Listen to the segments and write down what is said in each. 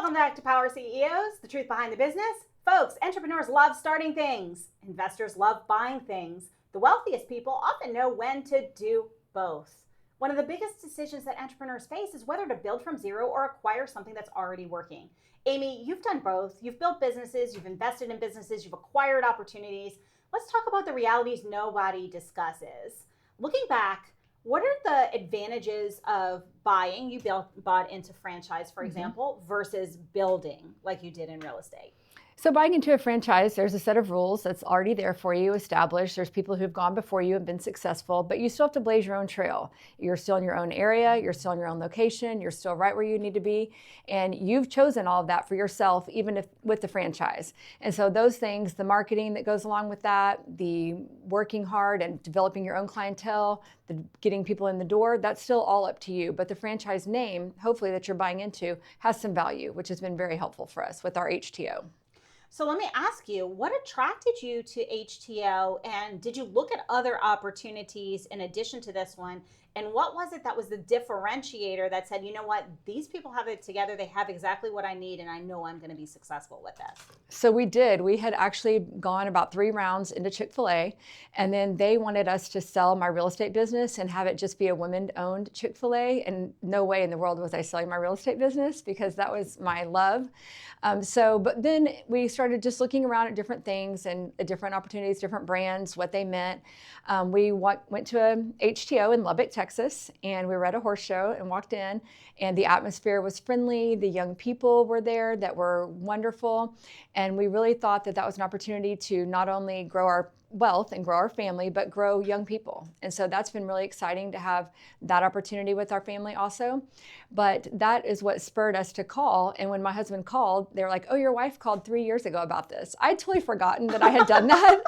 Welcome back to Power CEOs, the truth behind the business. Folks, entrepreneurs love starting things. Investors love buying things. The wealthiest people often know when to do both. One of the biggest decisions that entrepreneurs face is whether to build from zero or acquire something that's already working. Amy, you've done both. You've built businesses, you've invested in businesses, you've acquired opportunities. Let's talk about the realities nobody discusses. Looking back, what are the advantages of buying? You bought into franchise, for example, versus building like you did in real estate. So buying into a franchise, there's a set of rules that's already there for you, established. There's people who've gone before you and been successful, but you still have to blaze your own trail. You're still in your own area, you're still in your own location, you're still right where you need to be, and you've chosen all of that for yourself, even if with the franchise. And so those things, the marketing that goes along with that, the working hard and developing your own clientele, the getting people in the door, that's still all up to you. But the franchise name, hopefully that you're buying into, has some value, which has been very helpful for us with our HTO. So let me ask you, what attracted you to HTO, and did you look at other opportunities in addition to this one? And what was it that was the differentiator that said, you know what, these people have it together, they have exactly what I need, and I know I'm going to be successful with this? So we did. We had actually gone about 3 rounds into Chick-fil-A, and then they wanted us to sell my real estate business and have it just be a women-owned Chick-fil-A. And no way in the world was I selling my real estate business because that was my love. But then we started just looking around at different things and different opportunities, different brands, what they meant. We went to a HTO in Lubbock, Texas, and we were at a horse show and walked in, and the atmosphere was friendly. The young people were there that were wonderful, and we really thought that that was an opportunity to not only grow our wealth and grow our family, but grow young people. And so that's been really exciting to have that opportunity with our family also. But that is what spurred us to call. And when my husband called, they were like, oh, your wife called 3 years ago about this. I'd totally forgotten that I had done that.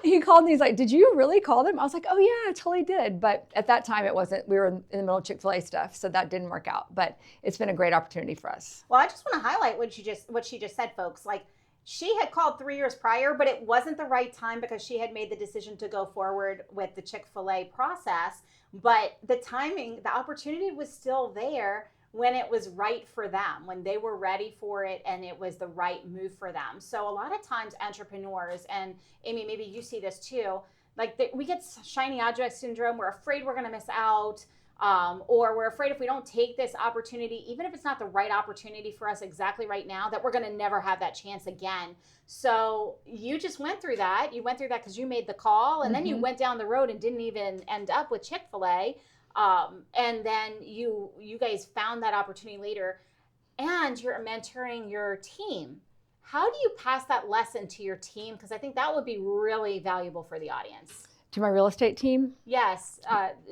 He called and he's like, did you really call them? I was like, oh yeah, I totally did. But at that time it wasn't, we were in the middle of Chick-fil-A stuff. So that didn't work out, but it's been a great opportunity for us. Well, I just want to highlight what she just said, folks. Like, she had called 3 years prior, but it wasn't the right time because she had made the decision to go forward with the Chick-fil-A process. But the timing, the opportunity was still there when it was right for them, when they were ready for it and it was the right move for them. So a lot of times entrepreneurs, and Amy, maybe you see this too, like we get shiny object syndrome. We're afraid we're going to miss out. Or we're afraid if we don't take this opportunity, even if it's not the right opportunity for us exactly right now, that we're going to never have that chance again. So you just went through that. You went through that because you made the call, and then you went down the road and didn't even end up with Chick-fil-A. And then you guys found that opportunity later, and you're mentoring your team. How do you pass that lesson to your team? Because I think that would be really valuable for the audience. To my real estate team? Yes,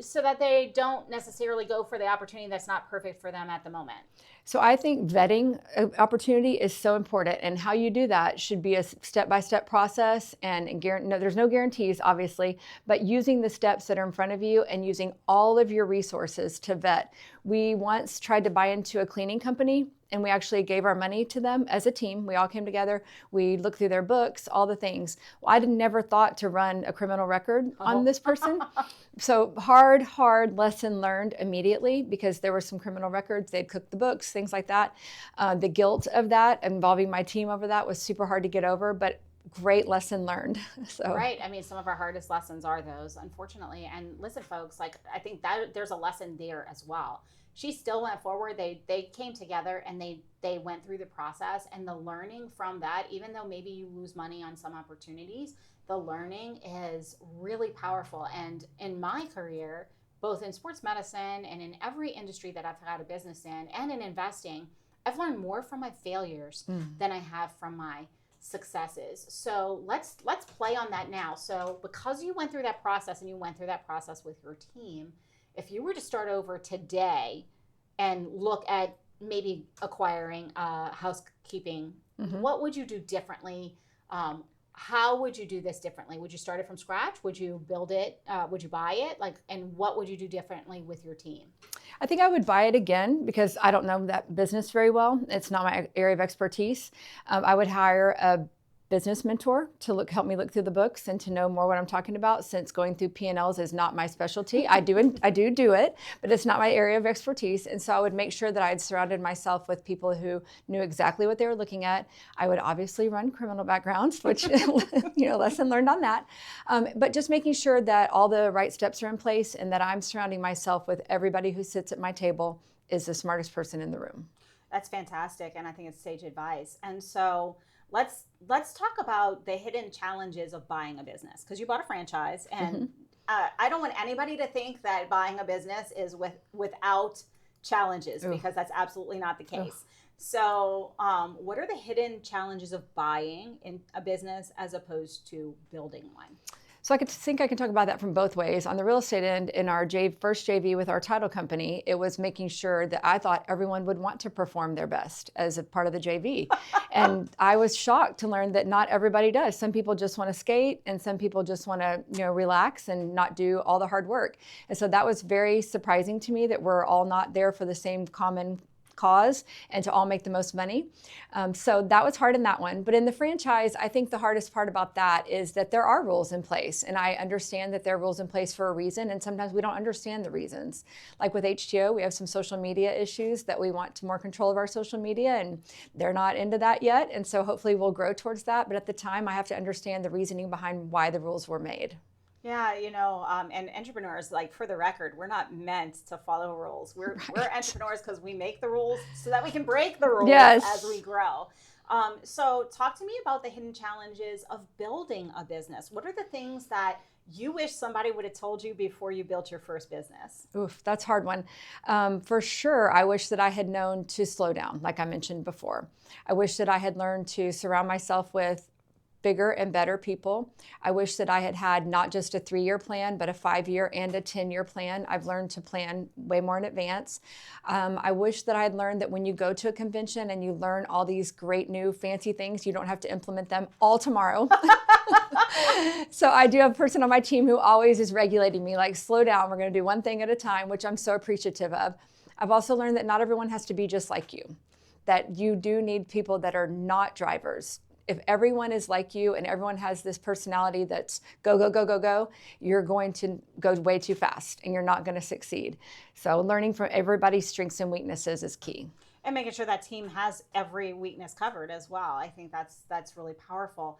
so that they don't necessarily go for the opportunity that's not perfect for them at the moment. So I think vetting an opportunity is so important, and how you do that should be a step-by-step process, and there's no guarantees, obviously, but using the steps that are in front of you and using all of your resources to vet. We once tried to buy into a cleaning company, and we actually gave our money to them as a team. We all came together. We looked through their books, all the things. Well, I never thought to run a criminal record on this person. So hard lesson learned immediately, because there were some criminal records. They'd cooked the books, things like that. The guilt of that, involving my team over that, was super hard to get over, but great lesson learned. So. Right. I mean, some of our hardest lessons are those, unfortunately. And listen, folks, like, I think that there's a lesson there as well. She still went forward. They came together and they went through the process, and the learning from that, even though maybe you lose money on some opportunities, the learning is really powerful. And in my career, both in sports medicine and in every industry that I've had a business in, and in investing, I've learned more from my failures than I have from my successes. So let's play on that now. So because you went through that process, and you went through that process with your team, if you were to start over today and look at maybe acquiring housekeeping, what would you do differently? How would you do this differently? Would you start it from scratch? Would you build it? Would you buy it? And what would you do differently with your team? I think I would buy it again, because I don't know that business very well. It's not my area of expertise. I would hire a business mentor to help me look through the books and to know more what I'm talking about, since going through P&Ls is not my specialty. I do it, but it's not my area of expertise. And so I would make sure that I had surrounded myself with people who knew exactly what they were looking at. I would obviously run criminal backgrounds, which, lesson learned on that. But just making sure that all the right steps are in place and that I'm surrounding myself with everybody who sits at my table is the smartest person in the room. That's fantastic, and I think it's sage advice. And so let's talk about the hidden challenges of buying a business, because you bought a franchise, and I don't want anybody to think that buying a business is without challenges, because that's absolutely not the case. So what are the hidden challenges of buying in a business as opposed to building one? So I think I can talk about that from both ways. On the real estate end, in our first JV with our title company, it was making sure that I thought everyone would want to perform their best as a part of the JV. And I was shocked to learn that not everybody does. Some people just want to skate, and some people just want to, relax and not do all the hard work. And so that was very surprising to me, that we're all not there for the same common cause and to all make the most money. So that was hard in that one. But in the franchise, I think the hardest part about that is that there are rules in place. And I understand that there are rules in place for a reason. And sometimes we don't understand the reasons. Like with HTO, we have some social media issues that we want more control of our social media, and they're not into that yet. And so hopefully we'll grow towards that. But at the time, I have to understand the reasoning behind why the rules were made. Yeah, and entrepreneurs, like, for the record, we're not meant to follow rules. We're entrepreneurs because we make the rules so that we can break the rules as we grow. So talk to me about the hidden challenges of building a business. What are the things that you wish somebody would have told you before you built your first business? Oof, that's a hard one. For sure, I wish that I had known to slow down, like I mentioned before. I wish that I had learned to surround myself with bigger and better people. I wish that I had had not just a 3-year plan, but a 5-year and a 10-year plan. I've learned to plan way more in advance. I wish that I had learned that when you go to a convention and you learn all these great new fancy things, you don't have to implement them all tomorrow. So I do have a person on my team who always is regulating me, like, slow down, we're going to do one thing at a time, which I'm so appreciative of. I've also learned that not everyone has to be just like you, that you do need people that are not drivers. If everyone is like you and everyone has this personality that's go, go, go, go, go, you're going to go way too fast and you're not going to succeed. So learning from everybody's strengths and weaknesses is key. And making sure that team has every weakness covered as well. I think that's really powerful.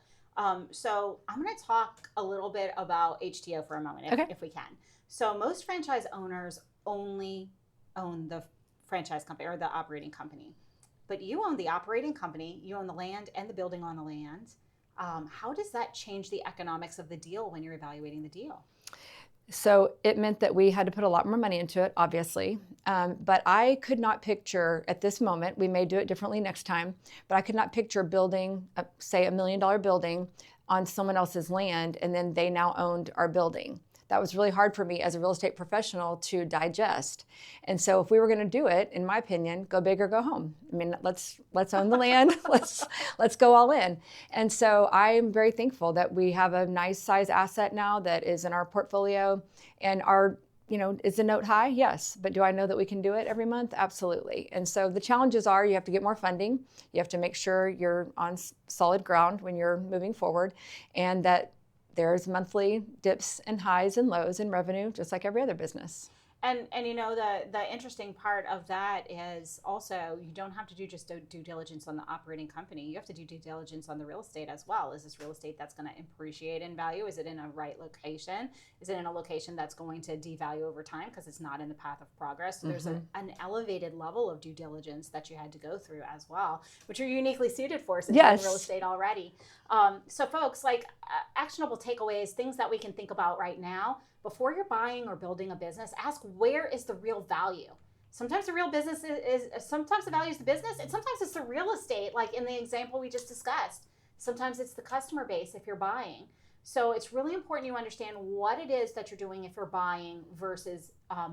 So I'm going to talk a little bit about HTO for a moment, if we can. So most franchise owners only own the franchise company or the operating company. But you own the operating company, you own the land and the building on the land. How does that change the economics of the deal when you're evaluating the deal? So it meant that we had to put a lot more money into it, obviously. But I could not picture at this moment, we may do it differently next time, but I could not picture building, say, $1 million building on someone else's land, and then they now owned our building. That was really hard for me as a real estate professional to digest. And so if we were going to do it, in my opinion, go big or go home. I mean, let's own the land. let's go all in. And so I'm very thankful that we have a nice size asset now that is in our portfolio, and our, is the note high? Yes. But do I know that we can do it every month? Absolutely. And so the challenges are, you have to get more funding. You have to make sure you're on solid ground when you're moving forward, and that there's monthly dips and highs and lows in revenue, just like every other business. And the interesting part of that is also, you don't have to do just due diligence on the operating company. You have to do due diligence on the real estate as well. Is this real estate that's going to appreciate in value? Is it in a right location? Is it in a location that's going to devalue over time because it's not in the path of progress? So there's an elevated level of due diligence that you had to go through as well, which you're uniquely suited for since you're in real estate already. So folks, actionable takeaways, things that we can think about right now. Before you're buying or building a business, ask, where is the real value? Sometimes the real business sometimes the value is the business, and sometimes it's the real estate, like in the example we just discussed. Sometimes it's the customer base if you're buying. So it's really important you understand what it is that you're doing if you're buying versus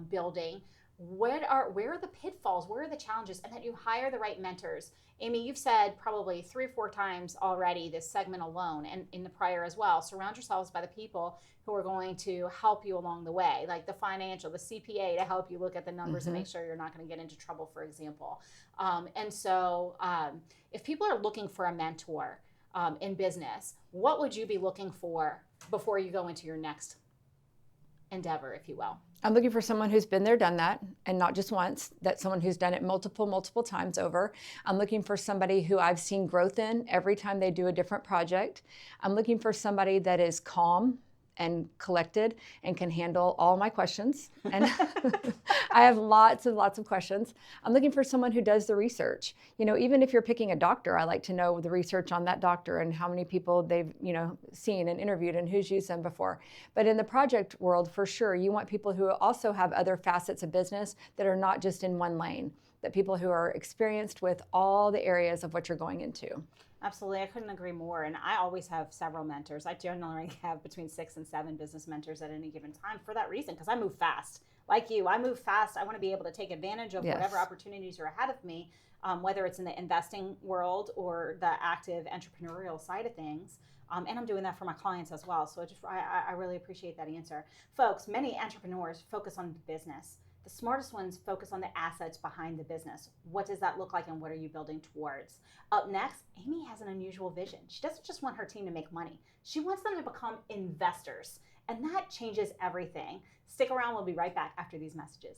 building. Where are the pitfalls? Where are the challenges? And that you hire the right mentors. Amy, you've said probably 3 or 4 times already this segment alone, and in the prior as well. Surround yourselves by the people who are going to help you along the way, like the financial, the CPA to help you look at the numbers and make sure you're not going to get into trouble, for example. And so if people are looking for a mentor, in business, what would you be looking for before you go into your next endeavor, if you will? I'm looking for someone who's been there, done that, and not just once, that's someone who's done it multiple times over. I'm looking for somebody who I've seen growth in every time they do a different project. I'm looking for somebody that is calm and collected and can handle all my questions. And I have lots of questions. I'm looking for someone who does the research. You know, even if you're picking a doctor, I like to know the research on that doctor and how many people they've, you know, seen and interviewed and who's used them before. But in the project world, for sure, you want people who also have other facets of business that are not just in one lane, that people who are experienced with all the areas of what you're going into. Absolutely. I couldn't agree more. And I always have several mentors. I generally have between 6 and 7 business mentors at any given time for that reason, because I move fast. Like you, I move fast. I want to be able to take advantage of whatever opportunities are ahead of me, whether it's in the investing world or the active entrepreneurial side of things. And I'm doing that for my clients as well. So I really appreciate that answer. Folks, many entrepreneurs focus on business. The smartest ones focus on the assets behind the business. What does that look like and what are you building towards? Up next, Amy has an unusual vision. She doesn't just want her team to make money. She wants them to become investors. And that changes everything. Stick around. We'll be right back after these messages.